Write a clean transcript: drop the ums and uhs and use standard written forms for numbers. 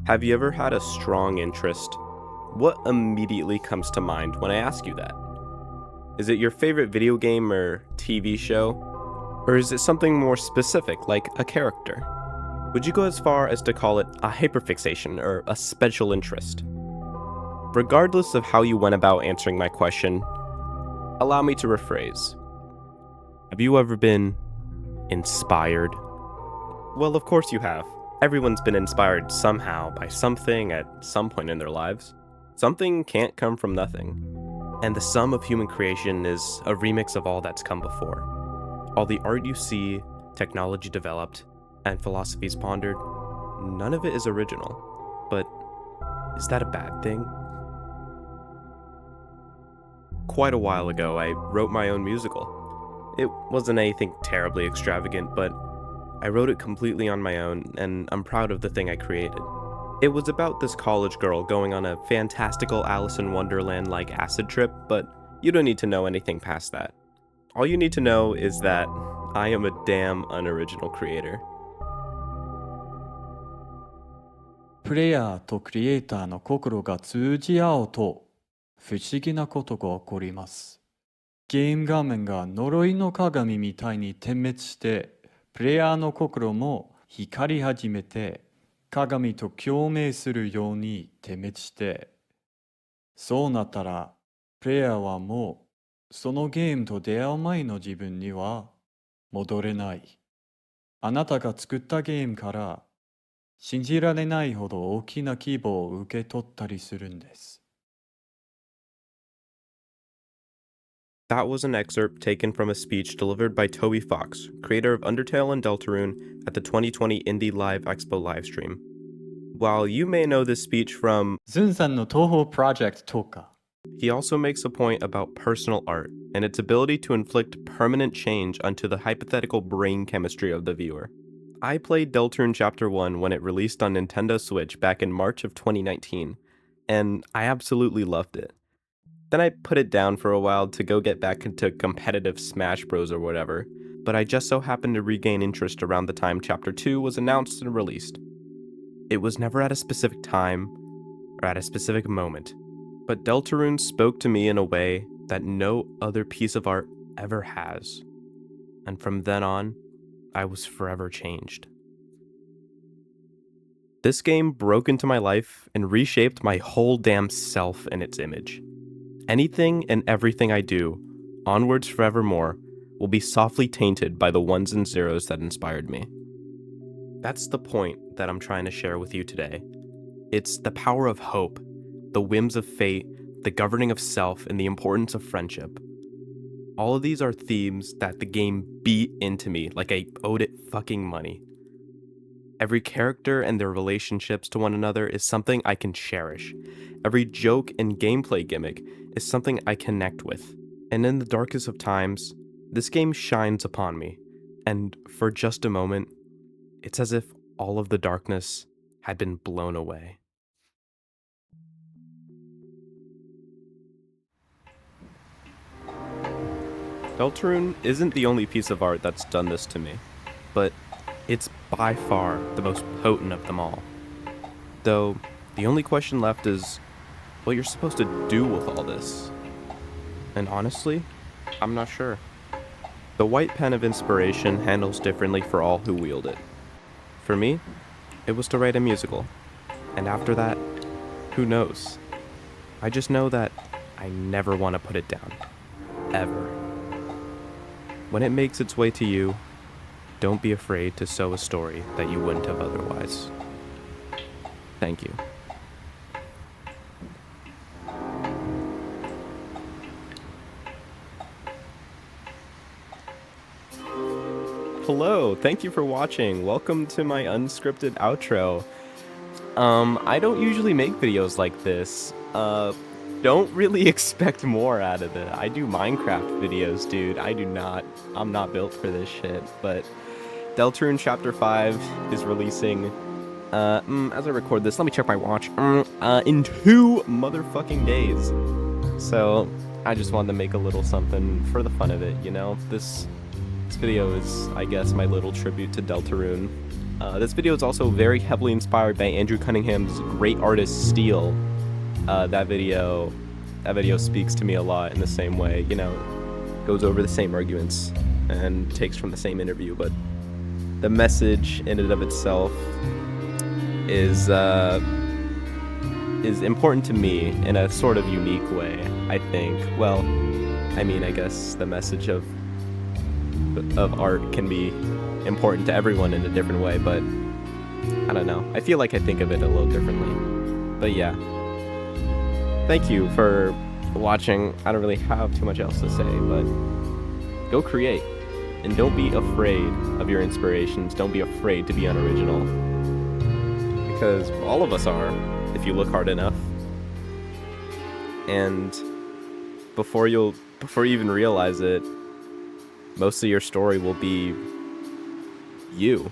Have you ever had a strong interest? What immediately comes to mind when I ask you that? Is it your favorite video game or TV show? Or is it something more specific, like a character? Would you go as far as to call it a hyperfixation or a special interest? Regardless of how you went about answering my question, allow me to rephrase. Have you ever been inspired? Well, of course you have. Everyone's been inspired somehow by something at some point in their lives. Something can't come from nothing. And the sum of human creation is a remix of all that's come before. All the art you see, technology developed, and philosophies pondered, none of it is original. But is that a bad thing? Quite a while ago, I wrote my own musical. It wasn't anything terribly extravagant, but I wrote it completely on my own, and I'm proud of the thing I created. It was about this college girl going on a fantastical Alice in Wonderland-like acid trip, but you don't need to know anything past that. All you need to know is that I am a damn unoriginal creator. プレイヤーとクリエイターの心が通じ合うと不思議なことが起こります。ゲーム画面が呪いの鏡みたいに点滅してプレイヤーの心も光り始めて鏡と共鳴するように点滅してそうなったらプレイヤーはもうそのゲームと出会う前の自分には戻れない。あなたが作ったゲームから信じられないほど大きな規模を受け取ったりするんです。That was an excerpt taken from a speech delivered by Toby Fox, creator of Undertale and Deltarune, at the 2020 Indie Live Expo livestream. While you may know this speech from ズンさんの東宝プロジェクトとか he also makes a point about personal art and its ability to inflict permanent change onto the hypothetical brain chemistry of the viewer. I played Deltarune Chapter 1 when it released on Nintendo Switch back in March of 2019, and I absolutely loved it. Then I put it down for a while to go get back into competitive Smash Bros or whatever, but I just so happened to regain interest around the time Chapter 2 was announced and released. It was never at a specific time or at a specific moment, but Deltarune spoke to me in a way that no other piece of art ever has. And from then on, I was forever changed. This game broke into my life and reshaped my whole damn self and its image. Anything and everything I do, onwards forevermore, will be softly tainted by the ones and zeros that inspired me. That's the point that I'm trying to share with you today. It's the power of hope, the whims of fate, the governing of self, and the importance of friendship. All of these are themes that the game beat into me like I owed it fucking money. Every character and their relationships to one another is something I can cherish. Every joke and gameplay gimmick is something I connect with. And in the darkest of times, this game shines upon me. And for just a moment, it's as if all of the darkness had been blown away. Deltarune isn't the only piece of art that's done this to me, but it's by far the most potent of them all. Though, the only question left is what you're supposed to do with all this. And honestly, I'm not sure. The white pen of inspiration handles differently for all who wield it. For me, it was to write a musical. And after that, who knows? I just know that I never want to put it down. Ever. When it makes its way to you, don't be afraid to sow a story that you wouldn't have otherwise. Thank you. Hello, thank you for watching. Welcome to my unscripted outro. I don't usually make videos like this. Don't really expect more out of it. I do Minecraft videos, dude. I'm not built for this shit. But Deltarune Chapter 5 is releasing, as I record this, let me check my watch, in 2 motherfucking days. So, I just wanted to make a little something for the fun of it, you know? This video is, I guess, my little tribute to Deltarune. This video is also very heavily inspired by Andrew Cunningham's Great Artist Steal. That video speaks to me a lot in the same way, you know, goes over the same arguments and takes from the same interview, but the message in and of itself is important to me in a sort of unique way, I think. Well, I mean, I guess the message of art can be important to everyone in a different way, but I don't know. I feel like I think of it a little differently. But yeah. Thank you for watching. I don't really have too much else to say, but go create. And don't be afraid of your inspirations. Don't be afraid to be unoriginal. Because all of us are, if you look hard enough. And before you even realize it, most of your story will be you.